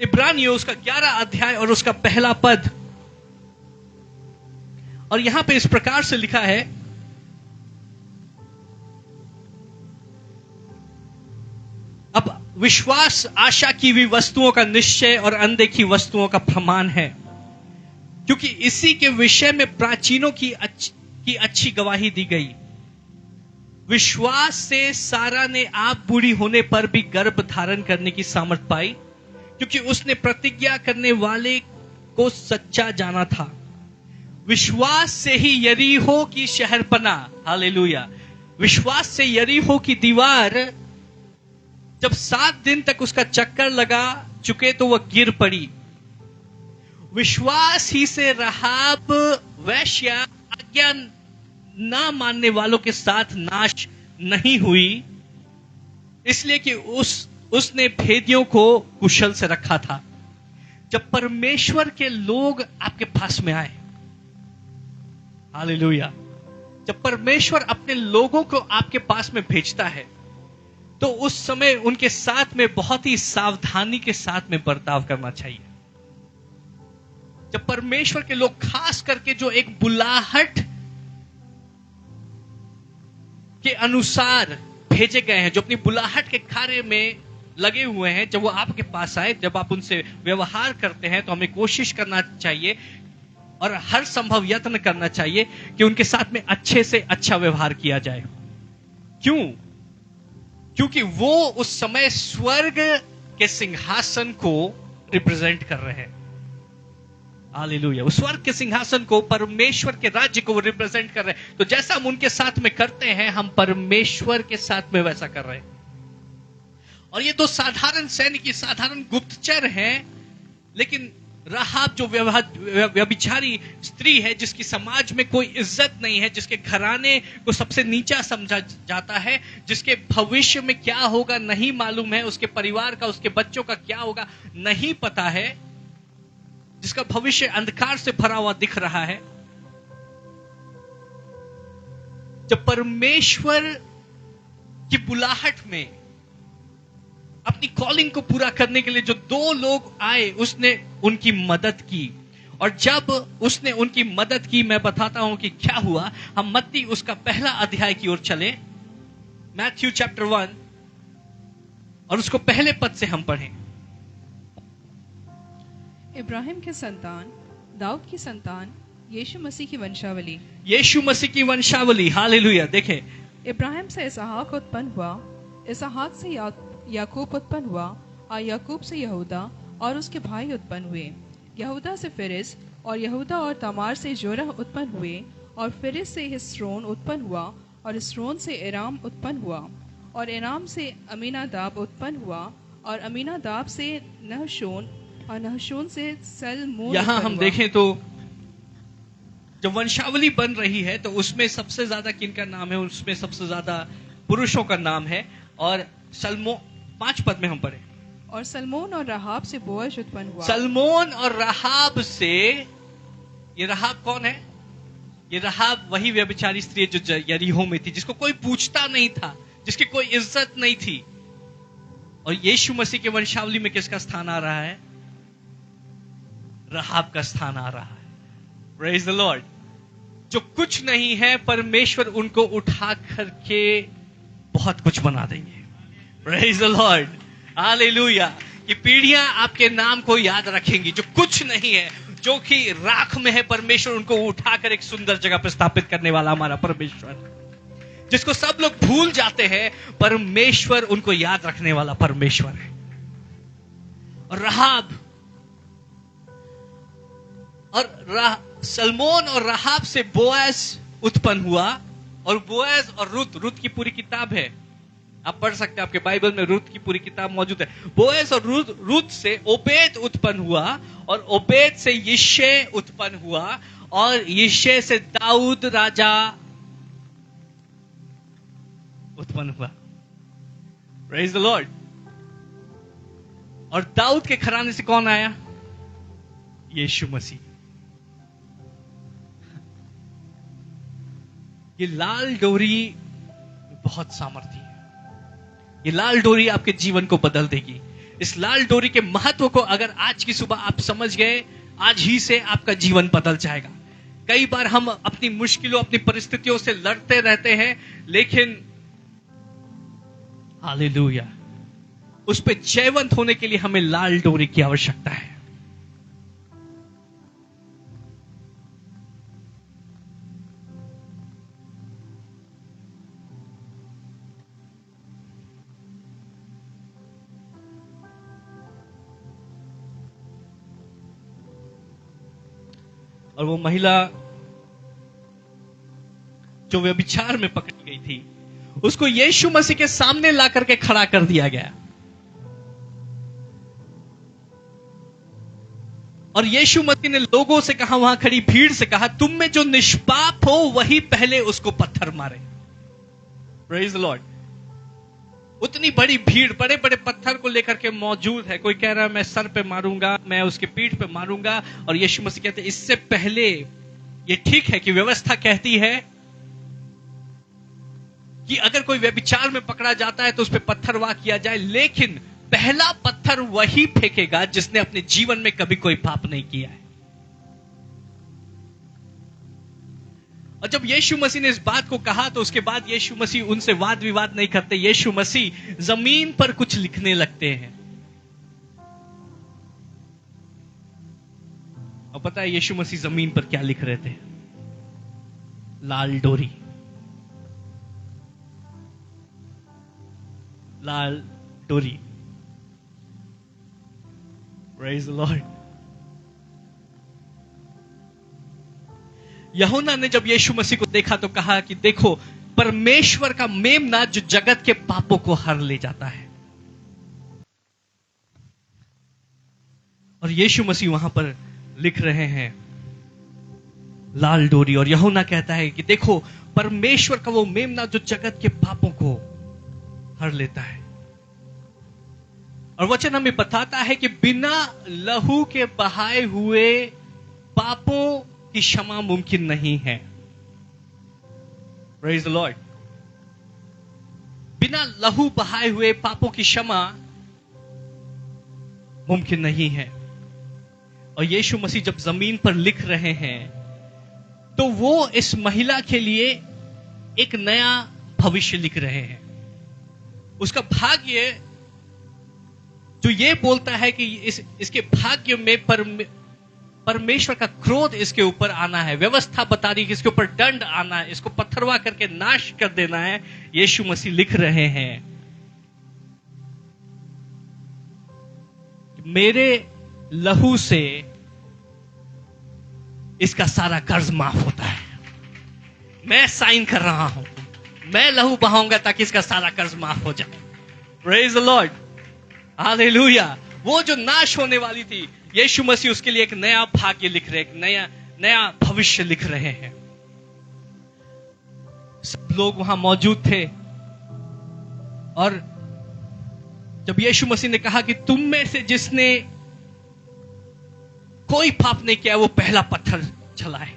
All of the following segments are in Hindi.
इब्रानियों उसका 11 अध्याय और उसका पहला पद, और यहां पे इस प्रकार से लिखा है, अब विश्वास आशा की हुई वस्तुओं का निश्चय और अनदेखी वस्तुओं का प्रमाण है, क्योंकि इसी के विषय में प्राचीनों की अच्छी गवाही दी गई। विश्वास से सारा ने आप बूढ़ी होने पर भी गर्भ धारण करने की सामर्थ पाई, क्योंकि उसने प्रतिज्ञा करने वाले को सच्चा जाना था। विश्वास से ही यरीहो की शहरपना, हालेलुया, विश्वास से यरीहो की दीवार जब 7 दिन तक उसका चक्कर लगा चुके तो वह गिर पड़ी। विश्वास ही से रहाब वैश्या आज्ञा ना मानने वालों के साथ नाश नहीं हुई, इसलिए कि उसने भेदियों को कुशल से रखा था। जब परमेश्वर के लोग आपके पास में आए, हालेलुया, जब परमेश्वर अपने लोगों को आपके पास में भेजता है तो उस समय उनके साथ में बहुत ही सावधानी के साथ में बर्ताव करना चाहिए। जब परमेश्वर के लोग खास करके जो एक बुलाहट के अनुसार भेजे गए हैं, जो अपनी बुलाहट के कार्य में लगे हुए हैं, जब वो आपके पास आए, जब आप उनसे व्यवहार करते हैं तो हमें कोशिश करना चाहिए और हर संभव यत्न करना चाहिए कि उनके साथ में अच्छे से अच्छा व्यवहार किया जाए। क्यों? क्योंकि वो उस समय स्वर्ग के सिंहासन को रिप्रेजेंट कर रहे हैं। हालेलुया, उस स्वर्ग के सिंहासन को, परमेश्वर के राज्य को वो रिप्रेजेंट कर रहे हैं। तो जैसा हम उनके साथ में करते हैं, हम परमेश्वर के साथ में वैसा कर रहे हैं। और ये 2 साधारण सैनिक, ये साधारण गुप्तचर हैं, लेकिन राहाब जो व्यभिचारी स्त्री है, जिसकी समाज में कोई इज्जत नहीं है, जिसके घराने को सबसे नीचा समझा जाता है, जिसके भविष्य में क्या होगा नहीं मालूम है, उसके परिवार का, उसके बच्चों का क्या होगा नहीं पता है, जिसका भविष्य अंधकार से भरा हुआ दिख रहा है, जब परमेश्वर की बुलाहट में अपनी कॉलिंग को पूरा करने के लिए जो 2 लोग आए, उसने उनकी मदद की। और जब उसने उनकी मदद की, मैं बताता हूं कि क्या हुआ। हम मत्ती उसका पहला अध्याय की ओर चले, मैथ्यू चैप्टर 1, और उसको पहले पद से हम पढ़ें। इब्राहिम के संतान, दाऊद की संतान, यीशु मसीह की वंशावली। यीशु मसीह की वंशावली, हालेलुया। देखें, इब्राहिम से इसहाक उत्पन्न हुआ, इसहाक से याकूब उत्पन्न हुआ, और याकूब से यहूदा और उसके भाई उत्पन्न हुए। यहूदा से फिरिस, और यहूदा और तमार से जोरह उत्पन्न हुए, और फिरिस से हिस्रोन उत्पन्न हुआ, और हिस्रोन से एराम उत्पन्न हुआ, और एराम से अमीनादाब उत्पन्न हुआ, और अमीनादाब से नहशोन, और नहशोन से सलमोन। यहां हम देखें तो जब वंशावली बन रही है तो उसमें सबसे ज्यादा किनका नाम है? उसमें सबसे ज्यादा पुरुषों का नाम है। और सलमोन 5 पद में हम पढ़े, और सलमोन और रहाब से बोअज उत्पन्न हुआ। सलमोन और रहाब से, ये रहाब कौन है? ये रहाब वही व्यभिचारी स्त्री जो यरीहो में थी, जिसको कोई पूछता नहीं था, जिसकी कोई इज्जत नहीं थी। और यीशु मसीह के वंशावली में किसका स्थान आ रहा है? रहाब का स्थान आ रहा है। Praise the Lord. जो कुछ नहीं है, परमेश्वर उनको उठा करके बहुत कुछ बना देंगे। Praise the Lord, hallelujah. कि पीढ़ियां आपके नाम को याद रखेंगी। जो कुछ नहीं है, जो कि राख में है, परमेश्वर उनको उठाकर एक सुंदर जगह पर स्थापित करने वाला हमारा परमेश्वर, जिसको सब लोग भूल जाते हैं, परमेश्वर उनको याद रखने वाला परमेश्वर है। और रहाब और सलमोन और रहाब से बोअज उत्पन्न हुआ। और बोअज और रुत की पूरी किताब है, आप पढ़ सकते हैं, आपके बाइबल में रुत की पूरी किताब मौजूद है। बोअज और रुत से ओबेद उत्पन्न हुआ, और ओबेद से यिशै उत्पन्न हुआ, और यिशै से दाऊद राजा उत्पन्न हुआ। Praise the Lord. और दाऊद के घराने से कौन आया? यीशु मसीह। ये लाल डोरी बहुत सामर्थी है। ये लाल डोरी आपके जीवन को बदल देगी। इस लाल डोरी के महत्व को अगर आज की सुबह आप समझ गए, आज ही से आपका जीवन बदल जाएगा। कई बार हम अपनी मुश्किलों, अपनी परिस्थितियों से लड़ते रहते हैं, लेकिन हालेलुया, उस पे जयवंत होने के लिए हमें लाल डोरी की आवश्यकता है। और वो महिला जो व्यभिचार में पकड़ी गई थी, उसको यीशु मसीह के सामने ला करके खड़ा कर दिया गया। और यीशु मसीह ने लोगों से कहा, वहां खड़ी भीड़ से कहा, तुम में जो निष्पाप हो वही पहले उसको पत्थर मारे। Praise the Lord. उतनी बड़ी भीड़ बड़े बड़े पत्थर को लेकर के मौजूद है। कोई कह रहा है मैं सर पे मारूंगा, मैं उसके पीठ पे मारूंगा, और यीशु मसीह कहते हैं इससे पहले, ये ठीक है कि व्यवस्था कहती है कि अगर कोई व्यभिचार में पकड़ा जाता है तो उस पर पत्थरवाह किया जाए, लेकिन पहला पत्थर वही फेंकेगा जिसने अपने जीवन में कभी कोई पाप नहीं किया है। और जब यीशु मसीह ने इस बात को कहा तो उसके बाद यीशु मसीह उनसे वाद विवाद नहीं करते। यीशु मसीह जमीन पर कुछ लिखने लगते हैं। और पता है यीशु मसीह जमीन पर क्या लिख रहे थे? लाल डोरी। लाल डोरी। Praise the Lord. यूहन्ना ने जब यीशु मसीह को देखा तो कहा कि देखो, परमेश्वर का मेमना जो जगत के पापों को हर ले जाता है। और यीशु मसीह वहां पर लिख रहे हैं लाल डोरी, और यूहन्ना कहता है कि देखो, परमेश्वर का वो मेमना जो जगत के पापों को हर लेता है। और वचन हमें बताता है कि बिना लहू के बहाए हुए पापों की क्षमा मुमकिन नहीं है। Praise the Lord. बिना लहू बहाए हुए पापों की क्षमा मुमकिन नहीं है। और यीशु मसीह जब जमीन पर लिख रहे हैं तो वो इस महिला के लिए एक नया भविष्य लिख रहे हैं। उसका भाग्य जो ये बोलता है कि इसके भाग्य में परमेश्वर का क्रोध इसके ऊपर आना है। व्यवस्था बता रही कि इसके ऊपर दंड आना है, इसको पत्थरवा करके नाश कर देना है। यीशु मसीह लिख रहे हैं मेरे लहू से इसका सारा कर्ज माफ होता है। मैं साइन कर रहा हूं, मैं लहू बहाऊंगा ताकि इसका सारा कर्ज माफ हो जाए। Praise the Lord. हालेलुया। वो जो नाश होने वाली थी, यीशु मसीह उसके लिए एक नया भाग्य लिख रहे, एक नया भविष्य लिख रहे हैं। सब लोग वहां मौजूद थे, और जब यीशु मसीह ने कहा कि तुम में से जिसने कोई पाप नहीं किया वो पहला पत्थर चलाए।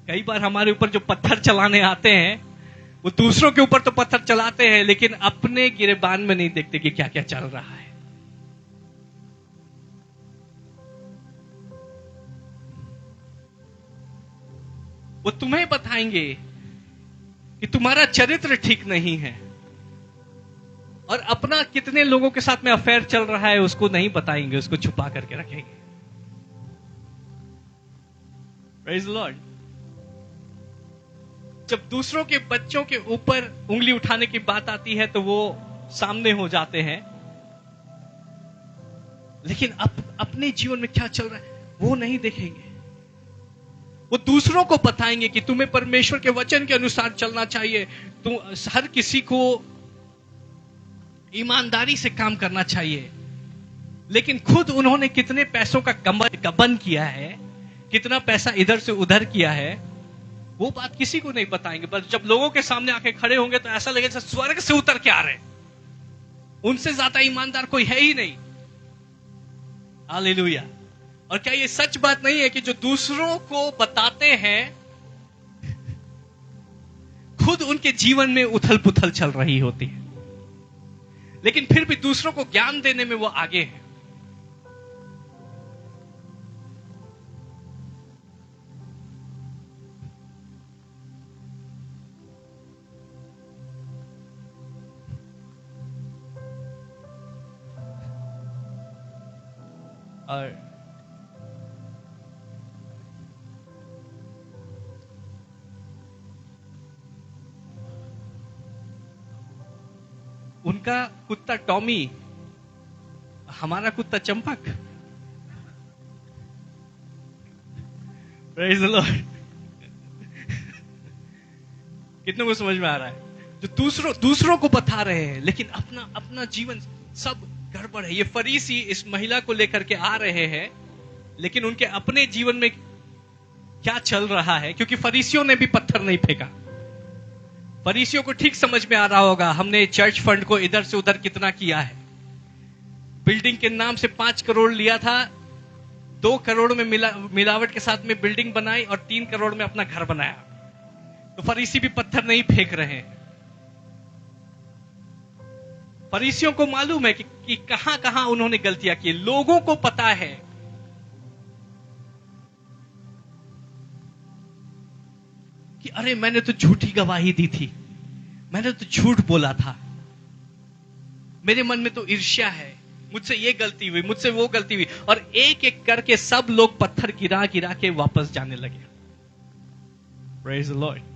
कई बार हमारे ऊपर जो पत्थर चलाने आते हैं वो दूसरों के ऊपर तो पत्थर चलाते हैं, लेकिन अपने गिरेबान में नहीं देखते कि क्या क्या चल रहा है। वो तुम्हें बताएंगे कि तुम्हारा चरित्र ठीक नहीं है, और अपना कितने लोगों के साथ में अफेयर चल रहा है उसको नहीं बताएंगे, उसको छुपा करके रखेंगे। Praise the Lord. जब दूसरों के बच्चों के ऊपर उंगली उठाने की बात आती है तो वो सामने हो जाते हैं, लेकिन अपने जीवन में क्या चल रहा है वो नहीं देखेंगे। वो दूसरों को बताएंगे कि तुम्हें परमेश्वर के वचन के अनुसार चलना चाहिए, तुम हर किसी को ईमानदारी से काम करना चाहिए। लेकिन खुद उन्होंने कितने पैसों का गबन किया है, कितना पैसा इधर से उधर किया है, वो बात किसी को नहीं बताएंगे। बस जब लोगों के सामने आके खड़े होंगे तो ऐसा लगेगा स्वर्ग से उतर के आ रहे, उनसे ज्यादा ईमानदार कोई है ही नहीं। हालेलुया। और क्या ये सच बात नहीं है कि जो दूसरों को बताते हैं खुद उनके जीवन में उथल पुथल चल रही होती है। लेकिन फिर भी दूसरों को ज्ञान देने में वो आगे है। और उनका कुत्ता टॉमी, हमारा कुत्ता चंपक। Praise the Lord। कितनों को समझ में आ रहा है? जो दूसरों को बता रहे हैं, लेकिन अपना अपना जीवन सब गड़बड़ है। ये फरीसी इस महिला को लेकर के आ रहे हैं, लेकिन उनके अपने जीवन में क्या चल रहा है? क्योंकि फरीसियों ने भी पत्थर नहीं फेंका। फरीसियों को ठीक समझ में आ रहा होगा, हमने चर्च फंड को इधर से उधर कितना किया है। बिल्डिंग के नाम से 5 करोड़ लिया था, 2 करोड़ में मिलावट के साथ में बिल्डिंग बनाई और 3 करोड़ में अपना घर बनाया। तो फरीसी भी पत्थर नहीं फेंक रहे हैं। फरीसियों को मालूम है कि कहां कहां उन्होंने गलतियां की। लोगों को पता है कि अरे मैंने तो झूठी गवाही दी थी, मैंने तो झूठ बोला था, मेरे मन में तो ईर्ष्या है, मुझसे ये गलती हुई, मुझसे वो गलती हुई, और एक एक करके सब लोग पत्थर गिरा गिरा के वापस जाने लगे। Praise the Lord।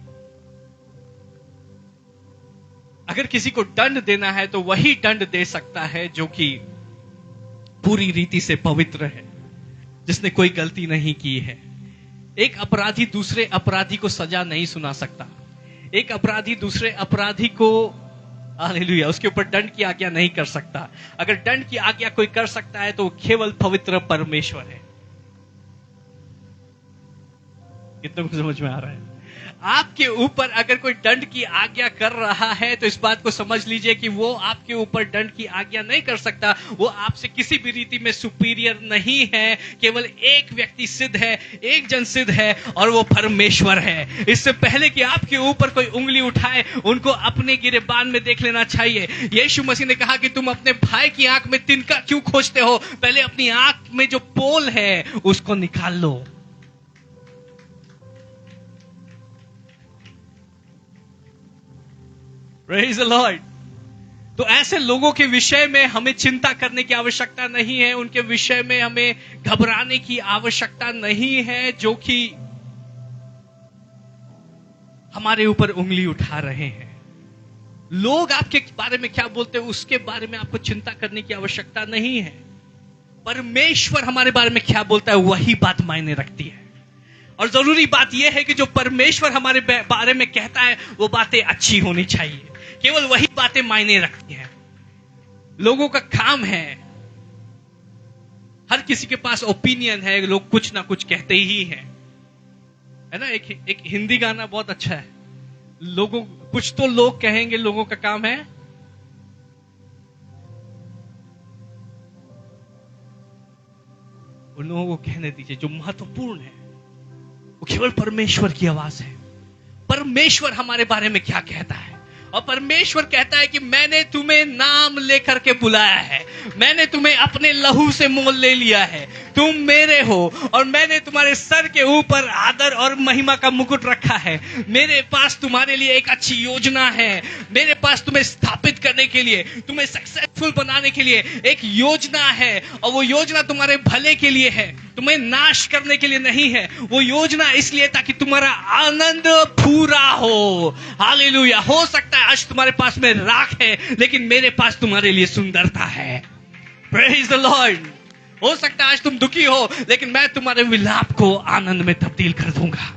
अगर किसी को दंड देना है तो वही दंड दे सकता है जो कि पूरी रीति से पवित्र है, जिसने कोई गलती नहीं की है। एक अपराधी दूसरे अपराधी को सजा नहीं सुना सकता। एक अपराधी दूसरे अपराधी को, हालेलुया, उसके ऊपर दंड की आज्ञा नहीं कर सकता। अगर दंड की आज्ञा कोई कर सकता है तो केवल पवित्र परमेश्वर है। कितनों को समझ में आ रहा है? आपके ऊपर अगर कोई दंड की आज्ञा कर रहा है तो इस बात को समझ लीजिए कि वो आपके ऊपर दंड की आज्ञा नहीं कर सकता। वो आपसे किसी भी रीति में सुपीरियर नहीं है। केवल एक व्यक्ति सिद्ध है, एक जन सिद्ध है, और वो परमेश्वर है। इससे पहले कि आपके ऊपर कोई उंगली उठाए, उनको अपने गिरेबान में देख लेना चाहिए। यीशु मसीह ने कहा कि तुम अपने भाई की आंख में तिनका क्यों खोजते हो? पहले अपनी आंख में जो पोल है उसको निकाल लो। Praise the Lord। तो ऐसे लोगों के विषय में हमें चिंता करने की आवश्यकता नहीं है, उनके विषय में हमें घबराने की आवश्यकता नहीं है, जो कि हमारे ऊपर उंगली उठा रहे हैं। लोग आपके बारे में क्या बोलते हैं उसके बारे में आपको चिंता करने की आवश्यकता नहीं है। परमेश्वर हमारे बारे में क्या बोलता है वही बात मायने रखती है। और जरूरी बात यह है कि जो परमेश्वर हमारे बारे में कहता है वो बातें अच्छी होनी चाहिए। केवल वही बातें मायने रखती हैं। लोगों का काम है, हर किसी के पास ओपिनियन है, लोग कुछ ना कुछ कहते ही हैं, है ना। एक हिंदी गाना बहुत अच्छा है, लोगों कुछ तो लोग कहेंगे, लोगों का काम है उन लोगों को कहने दीजिए। जो महत्वपूर्ण है वो केवल परमेश्वर की आवाज है। परमेश्वर हमारे बारे में क्या कहता है? और परमेश्वर कहता है कि मैंने तुम्हें नाम लेकर के बुलाया है, मैंने तुम्हें अपने लहू से मोल ले लिया है, तुम मेरे हो, और मैंने तुम्हारे सर के ऊपर आदर और महिमा का मुकुट रखा है। मेरे पास तुम्हारे लिए एक अच्छी योजना है। मेरे पास तुम्हें स्थापित करने के लिए, तुम्हें सक्सेसफुल बनाने के लिए एक योजना है, और वो योजना तुम्हारे भले के लिए है, तुम्हें नाश करने के लिए नहीं है। वो योजना इसलिए ताकि तुम्हारा आनंद पूरा हो। हालेलुया। हो सकता है आज तुम्हारे पास में राख है, लेकिन मेरे पास तुम्हारे लिए सुंदरता है। Praise the Lord. हो सकता है आज तुम दुखी हो, लेकिन मैं तुम्हारे विलाप को आनंद में तब्दील कर दूंगा।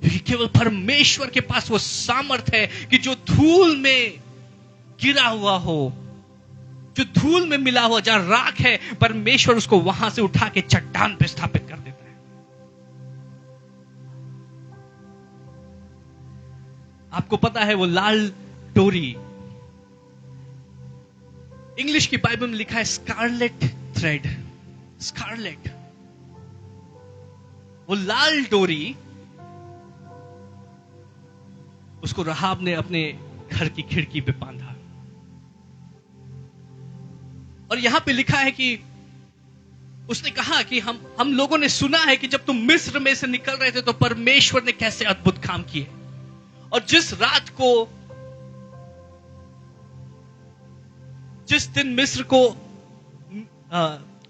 क्योंकि केवल परमेश्वर के पास वो सामर्थ है कि जो धूल में गिरा हुआ हो, जो धूल में मिला हुआ जहां राख है, परमेश्वर उसको वहां से उठा के चट्टान पे स्थापित कर देता है। आपको पता है वो लाल डोरी, इंग्लिश की बाइबल में लिखा है स्कारलेट थ्रेड, स्कारलेट। वो लाल डोरी उसको राहाब ने अपने घर की खिड़की पे बांधा। और यहां पे लिखा है कि उसने कहा कि हम लोगों ने सुना है कि जब तुम मिस्र में से निकल रहे थे तो परमेश्वर ने कैसे अद्भुत काम किए, और जिस दिन मिस्र को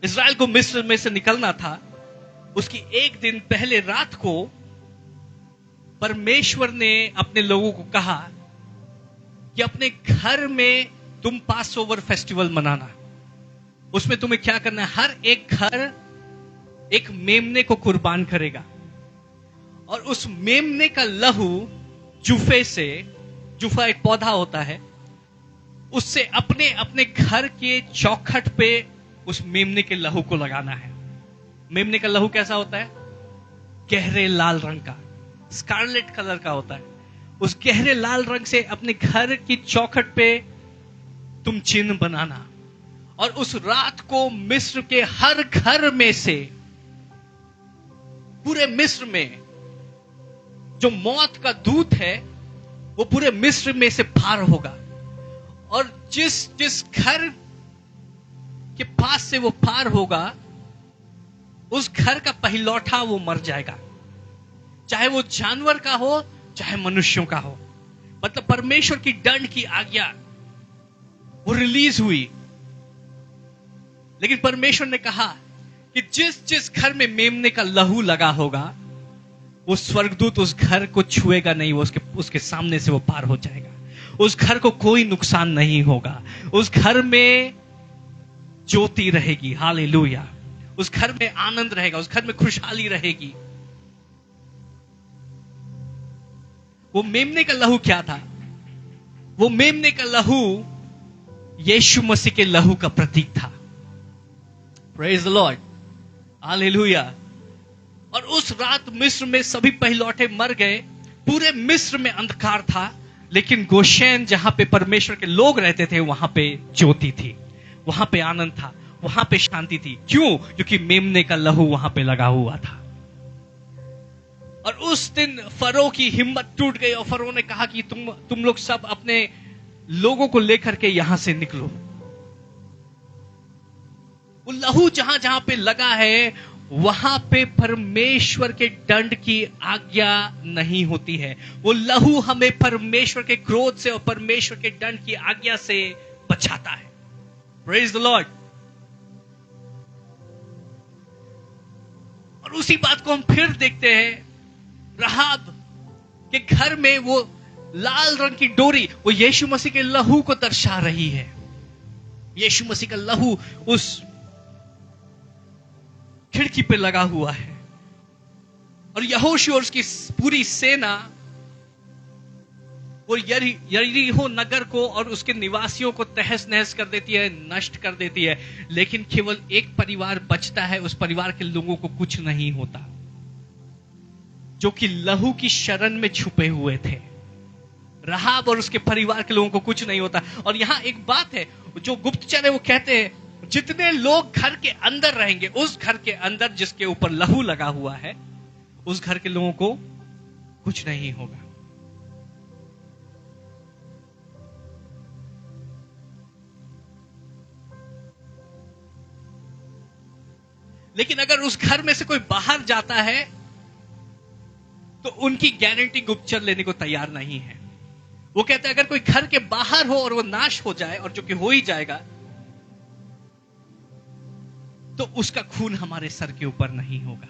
इज़राइल को मिस्र में से निकलना था, उसकी एक दिन पहले रात को परमेश्वर ने अपने लोगों को कहा कि अपने घर में तुम पास ओवर फेस्टिवल मनाना। उसमें तुम्हें क्या करना है, हर एक घर एक मेमने को कुर्बान करेगा, और उस मेमने का लहू जुफा एक पौधा होता है, उससे अपने अपने घर के चौखट पे उस मेमने के लहू को लगाना है। मेमने का लहू कैसा होता है? गहरे लाल रंग का, स्कारलेट कलर का होता है। उस गहरे लाल रंग से अपने घर की चौखट पे तुम चिन्ह बनाना, और उस रात को मिस्र के हर घर में से, पूरे मिस्र में जो मौत का दूत है वो पूरे मिस्र में से पार होगा, और जिस घर के पास से वो पार होगा उस घर का पहिलौठा वो मर जाएगा, चाहे वो जानवर का हो चाहे मनुष्यों का हो। मतलब परमेश्वर की दंड की आज्ञा वो रिलीज हुई, लेकिन परमेश्वर ने कहा कि जिस घर में मेमने का लहू लगा होगा वो स्वर्गदूत उस घर को छुएगा नहीं, वो उसके सामने से वो पार हो जाएगा। उस घर को कोई नुकसान नहीं होगा, उस घर में ज्योति रहेगी। हालेलुया। उस घर में आनंद रहेगा, उस घर में खुशहाली रहेगी। वो मेमने का लहू क्या था? वो मेमने का लहू यीशु मसीह के लहू का प्रतीक था। Praise the Lord, hallelujah. और उस रात मिस्र में सभी पहिलौठे मर गए, पूरे मिस्र में अंधकार था, लेकिन गोशेन जहां पे परमेश्वर के लोग रहते थे वहां पे ज्योति थी, वहां पे आनंद था, वहां पे शांति थी। क्यों? क्योंकि मेमने का लहू वहां पे लगा हुआ था। और उस दिन फरो की हिम्मत टूट गई, और फरो ने कहा कि तुम लोग सब अपने लोगों को लेकर के यहां से निकलो। वो लहू जहां जहां पे लगा है वहां पे परमेश्वर के दंड की आज्ञा नहीं होती है। वो लहू हमें परमेश्वर के क्रोध से और परमेश्वर के दंड की आज्ञा से बचाता है। Praise the Lord. और उसी बात को हम फिर देखते हैं, राहाब के घर में वो लाल रंग की डोरी, वो यीशु मसीह के लहू को दर्शा रही है। यीशु मसीह का लहू उस खिड़की पे लगा हुआ है, और यहोशू और उसकी पूरी सेना वो यरीहो नगर को और उसके निवासियों को तहस नहस कर देती है, नष्ट कर देती है। लेकिन केवल एक परिवार बचता है, उस परिवार के लोगों को कुछ नहीं होता, जो कि लहू की शरण में छुपे हुए थे। राहाब और उसके परिवार के लोगों को कुछ नहीं होता। और यहां एक बात है, जो गुप्तचर है वो कहते हैं जितने लोग घर के अंदर रहेंगे, उस घर के अंदर जिसके ऊपर लहू लगा हुआ है, उस घर के लोगों को कुछ नहीं होगा। लेकिन अगर उस घर में से कोई बाहर जाता है तो उनकी गारंटी गुप्तचर लेने को तैयार नहीं है। वो कहते हैं अगर कोई घर के बाहर हो और वो नाश हो जाए, और जो कि हो ही जाएगा, तो उसका खून हमारे सर के ऊपर नहीं होगा।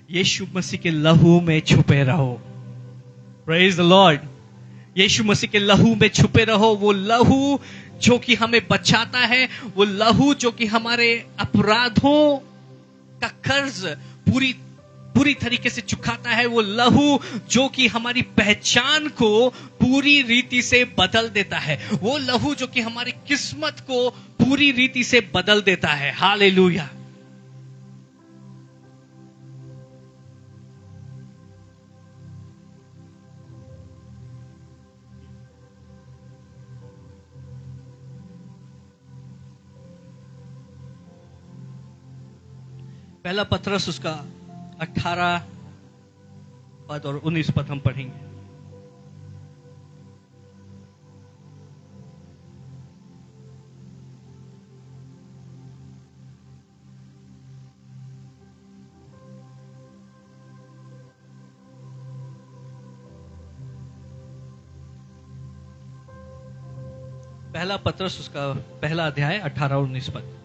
यीशु मसीह के लहू में छुपे रहो। Praise the lord. Yeshu Masih के लहू में छुपे रहो। वो लहू जो कि हमें बचाता है, वो लहू जो कि हमारे अपराधों का कर्ज पूरी तरीके से चुकाता है, वो लहू जो कि हमारी पहचान को पूरी रीति से बदल देता है, वो लहू जो कि हमारी किस्मत को पूरी रीति से बदल देता है। हालेलुया। पहला पत्रस उसका 18 पद और 19 पद हम पढ़ेंगे। पहला पत्रस उसका पहला अध्याय 18 और 19 पद।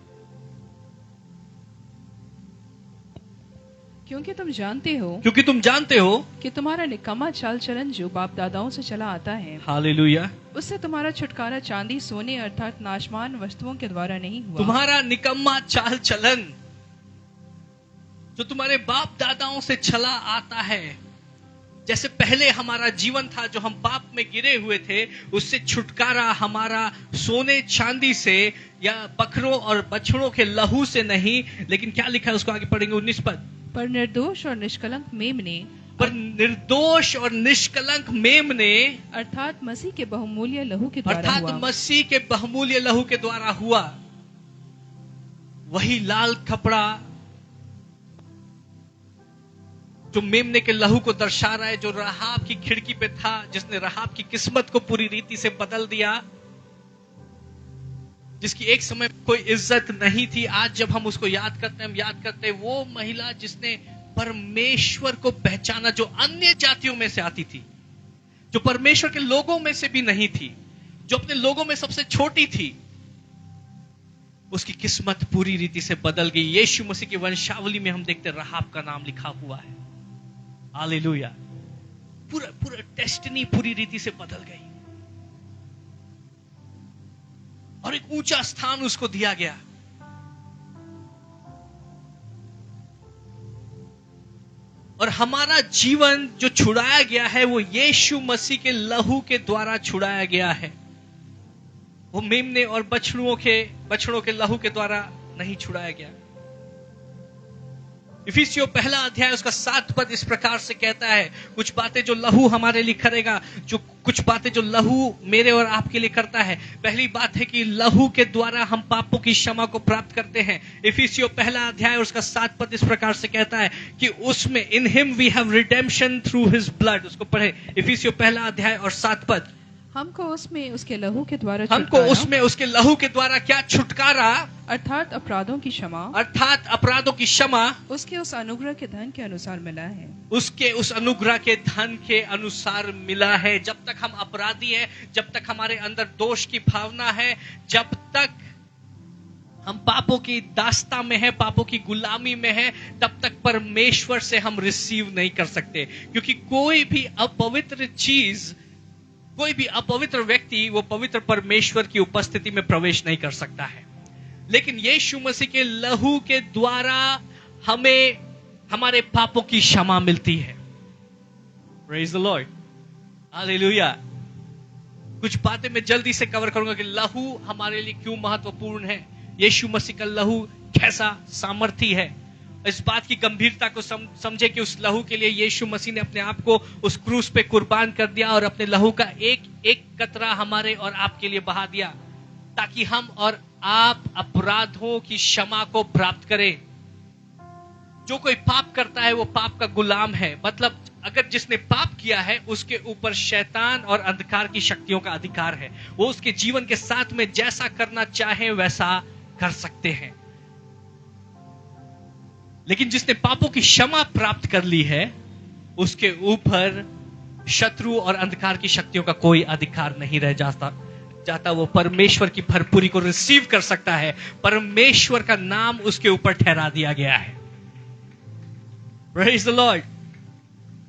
क्योंकि तुम जानते हो क्योंकि तुम जानते हो, कि तुम्हारा निकम्मा चाल चलन जो बाप दादाओं से चला आता है, हालेलुया, उससे तुम्हारा छुटकारा चांदी सोने अर्थात नाशमान वस्तुओं के द्वारा नहीं हुआ। तुम्हारा निकम्मा चाल चलन जो तुम्हारे बाप दादाओं से चला आता है, जैसे पहले हमारा जीवन था जो हम पाप में गिरे हुए थे, उससे छुटकारा हमारा सोने चांदी से या बकरों और बछड़ों के लहू से नहीं, लेकिन क्या लिखा है उसको आगे पढ़ेंगे 19 पद। पर निर्दोष और निष्कलंक मेमने, पर निर्दोष और निष्कलंक मेमने अर्थात मसीह के बहुमूल्य लहू के द्वारा अर्थात हुआ। मसीह के बहुमूल्य लहू के द्वारा हुआ। वही लाल कपड़ा जो मेमने के लहू को दर्शा रहा है, जो रहाब की खिड़की पे था, जिसने रहाब की किस्मत को पूरी रीति से बदल दिया, जिसकी एक समय कोई इज्जत नहीं थी। आज जब हम उसको याद करते हैं, हम याद करते हैं वो महिला जिसने परमेश्वर को पहचाना, जो अन्य जातियों में से आती थी, जो परमेश्वर के लोगों में से भी नहीं थी, जो अपने लोगों में सबसे छोटी थी। उसकी किस्मत पूरी रीति से बदल गई। यीशु मसीह की वंशावली में हम देखते हैं रहाब का नाम लिखा हुआ है। हालेलुया, पूरा पूरा डेस्टिनी पूरी रीति से बदल गई और एक ऊंचा स्थान उसको दिया गया। और हमारा जीवन जो छुड़ाया गया है वो यीशु मसीह के लहू के द्वारा छुड़ाया गया है। वो मेमने और बछड़ों के लहू के द्वारा नहीं छुड़ाया गया। इफिसियों पहला अध्याय उसका 7 पद इस प्रकार से कहता है, कुछ बातें जो लहू हमारे लिए करेगा, जो कुछ बातें जो लहू मेरे और आपके लिए करता है। पहली बात है कि लहू के द्वारा हम पापों की क्षमा को प्राप्त करते हैं। इफिसियों पहला अध्याय उसका 7 पद इस प्रकार से कहता है कि उसमें in him we have redemption through his blood. उसको पढ़े, इफिसियों पहला अध्याय और 7 पद। हमको उसमें उसके लहू के द्वारा हमको उसमें उसके लहू के द्वारा क्या छुटकारा, अर्थात अपराधों की क्षमा, अर्थात अपराधों की क्षमा उसके उस अनुग्रह के धन के अनुसार मिला है। उसके उस अनुग्रह के धन के अनुसार मिला है। जब तक हम अपराधी हैं, जब तक हमारे अंदर दोष की भावना है, जब तक हम पापों की दास्ता में है, पापों की गुलामी में है, तब तक परमेश्वर से हम रिसीव नहीं कर सकते। क्योंकि कोई भी अपवित्र चीज, कोई भी अपवित्र व्यक्ति वो पवित्र परमेश्वर की उपस्थिति में प्रवेश नहीं कर सकता है। लेकिन यीशु मसीह के लहू के द्वारा हमें हमारे पापों की क्षमा मिलती है। Praise the Lord, hallelujah. कुछ बातें मैं जल्दी से कवर करूंगा कि लहू हमारे लिए क्यों महत्वपूर्ण है, यीशु मसीह का लहू कैसा सामर्थी है। इस बात की गंभीरता को समझे कि उस लहू के लिए यीशु मसीह ने अपने आप को उस क्रूस पे कुर्बान कर दिया और अपने लहू का एक एक कतरा हमारे और आपके लिए बहा दिया, ताकि हम और आप अपराधों की क्षमा को प्राप्त करें। जो कोई पाप करता है वो पाप का गुलाम है। मतलब अगर जिसने पाप किया है उसके ऊपर शैतान और अंधकार की शक्तियों का अधिकार है। वो उसके जीवन के साथ में जैसा करना चाहे वैसा कर सकते हैं। लेकिन जिसने पापों की क्षमा प्राप्त कर ली है उसके ऊपर शत्रु और अंधकार की शक्तियों का कोई अधिकार नहीं रह जाता। वो परमेश्वर की भरपूरी को रिसीव कर सकता है। परमेश्वर का नाम उसके ऊपर ठहरा दिया गया है। Praise the Lord.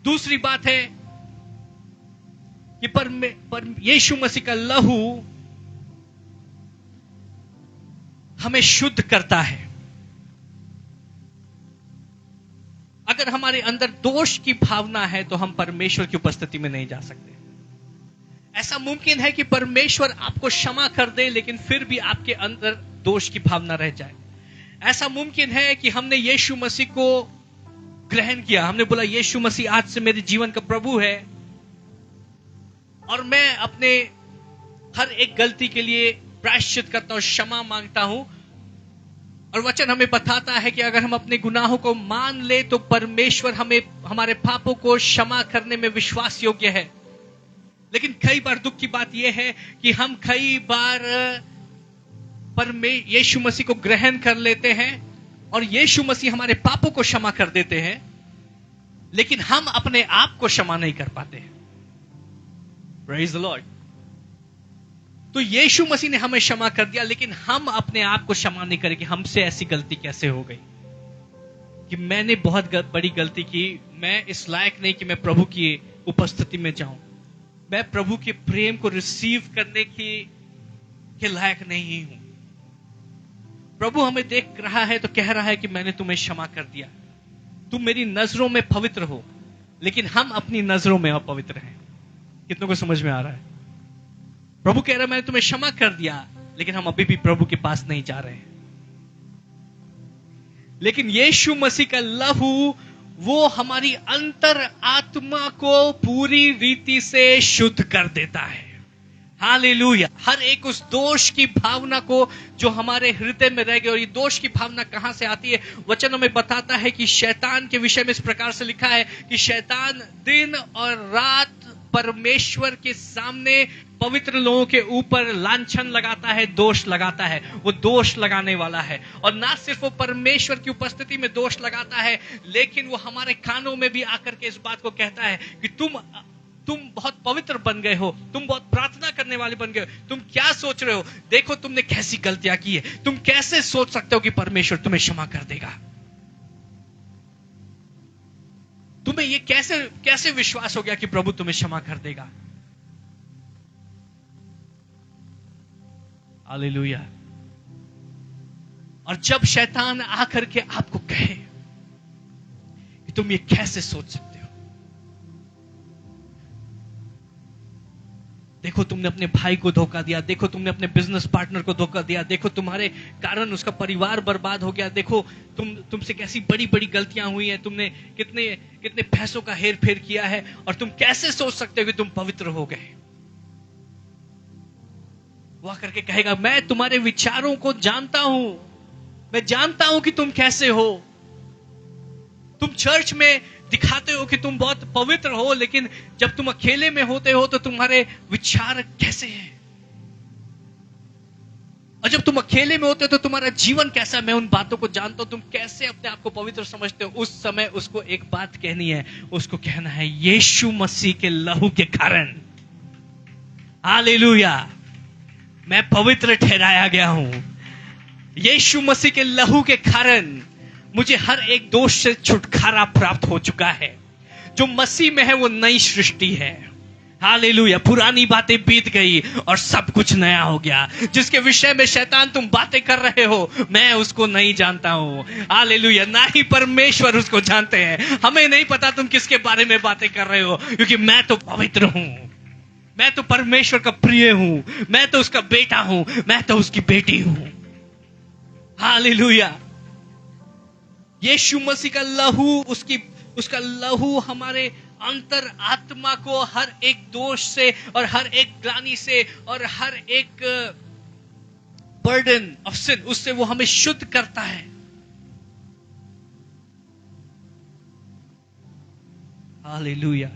दूसरी बात है कि यीशु मसीह का लहू हमें शुद्ध करता है। अगर हमारे अंदर दोष की भावना है तो हम परमेश्वर की उपस्थिति में नहीं जा सकते। ऐसा मुमकिन है कि परमेश्वर आपको क्षमा कर दे लेकिन फिर भी आपके अंदर दोष की भावना रह जाए। ऐसा मुमकिन है कि हमने यीशु मसीह को ग्रहण किया, हमने बोला यीशु मसीह आज से मेरे जीवन का प्रभु है और मैं अपने हर एक गलती के लिए प्रायश्चित करता हूं, क्षमा मांगता हूं। और वचन हमें बताता है कि अगर हम अपने गुनाहों को मान ले तो परमेश्वर हमें हमारे पापों को क्षमा करने में विश्वास योग्य है। लेकिन कई बार दुख की बात यह है कि हम कई बार यीशु मसीह को ग्रहण कर लेते हैं और यीशु मसीह हमारे पापों को क्षमा कर देते हैं, लेकिन हम अपने आप को क्षमा नहीं कर पाते हैं। Praise the Lord. तो यीशु मसीह ने हमें क्षमा कर दिया, लेकिन हम अपने आप को क्षमा नहीं करेंगे। हमसे ऐसी गलती कैसे हो गई कि मैंने बहुत बड़ी गलती की, मैं इस लायक नहीं कि मैं प्रभु की उपस्थिति में जाऊं, मैं प्रभु के प्रेम को रिसीव करने के लायक नहीं हूं। प्रभु हमें देख रहा है तो कह रहा है कि मैंने तुम्हें क्षमा कर दिया, तुम मेरी नजरों में पवित्र हो, लेकिन हम अपनी नजरों में अपवित्र हैं। कितनों को समझ में आ रहा है? प्रभु कह रहा है मैंने तुम्हें क्षमा कर दिया, लेकिन हम अभी भी प्रभु के पास नहीं जा रहे हैं। लेकिन यीशु मसीह का लहू वो हमारी अंतर आत्मा को पूरी रीति से शुद्ध कर देता है। हालेलुया। हर एक उस दोष की भावना को जो हमारे हृदय में रह गई, और ये दोष की भावना कहां से आती है? वचनों में बताता है कि शैतान के विषय में इस प्रकार से लिखा है कि शैतान दिन और रात परमेश्वर के सामने पवित्र लोगों के ऊपर लांछन लगाता है, दोष लगाता है। वो दोष लगाने वाला है, और ना सिर्फ वो परमेश्वर की उपस्थिति में दोष लगाता है, लेकिन वो हमारे कानों में भी आकर के इस बात को कहता है कि तुम बहुत पवित्र बन गए हो, तुम बहुत प्रार्थना करने वाले बन गए हो, तुम क्या सोच रहे हो? देखो तुमने कैसी गलतियां की है, तुम कैसे सोच सकते हो कि परमेश्वर तुम्हें क्षमा कर देगा? तुम्हें ये कैसे विश्वास हो गया कि प्रभु तुम्हें क्षमा कर देगा? हालेलुया। और जब शैतान आकर के आपको कहे कि तुम ये कैसे सोच सकते हो, देखो तुमने अपने भाई को धोखा दिया, देखो तुमने अपने बिजनेस पार्टनर को धोखा दिया, देखो तुम्हारे कारण उसका परिवार बर्बाद हो गया, देखो तुमसे कैसी बड़ी बड़ी गलतियां हुई हैं, तुमने कितने पैसों का हेर फेर किया है, और तुम कैसे सोच सकते हो कि तुम पवित्र हो गए? वो आकर के कहेगा मैं तुम्हारे विचारों को जानता हूं, मैं जानता हूं कि तुम कैसे हो। तुम चर्च में दिखाते हो कि तुम बहुत पवित्र हो, लेकिन जब तुम अकेले में होते हो तो तुम्हारे विचार कैसे हैं, और जब तुम अकेले में होते हो तो तुम्हारा जीवन कैसा है, मैं उन बातों को जानता हूं। तुम कैसे अपने आप को पवित्र समझते हो? उस समय उसको एक बात कहनी है, उसको कहना है यीशु मसीह के लहू के कारण, हालेलुया, मैं पवित्र ठहराया गया हूं। यीशु मसीह के लहू के कारण मुझे हर एक दोष से छुटकारा प्राप्त हो चुका है। जो मसीह में है वो नई सृष्टि है। हालेलुया। पुरानी बातें बीत गई और सब कुछ नया हो गया। जिसके विषय में शैतान तुम बातें कर रहे हो, मैं उसको नहीं जानता हूं। हालेलुया। ना ही परमेश्वर उसको जानते हैं। हमें नहीं पता तुम किसके बारे में बातें कर रहे हो, क्योंकि मैं तो पवित्र हूं, मैं तो परमेश्वर का प्रिय हूं, मैं तो उसका बेटा हूं, मैं तो उसकी बेटी हूं। हालेलुया। यीशु मसीह का लहू, उसका लहू हमारे अंतर आत्मा को हर एक दोष से और हर एक ग्लानि से और हर एक बर्डन ऑफ सिन, उससे वो हमें शुद्ध करता है। हालेलुया।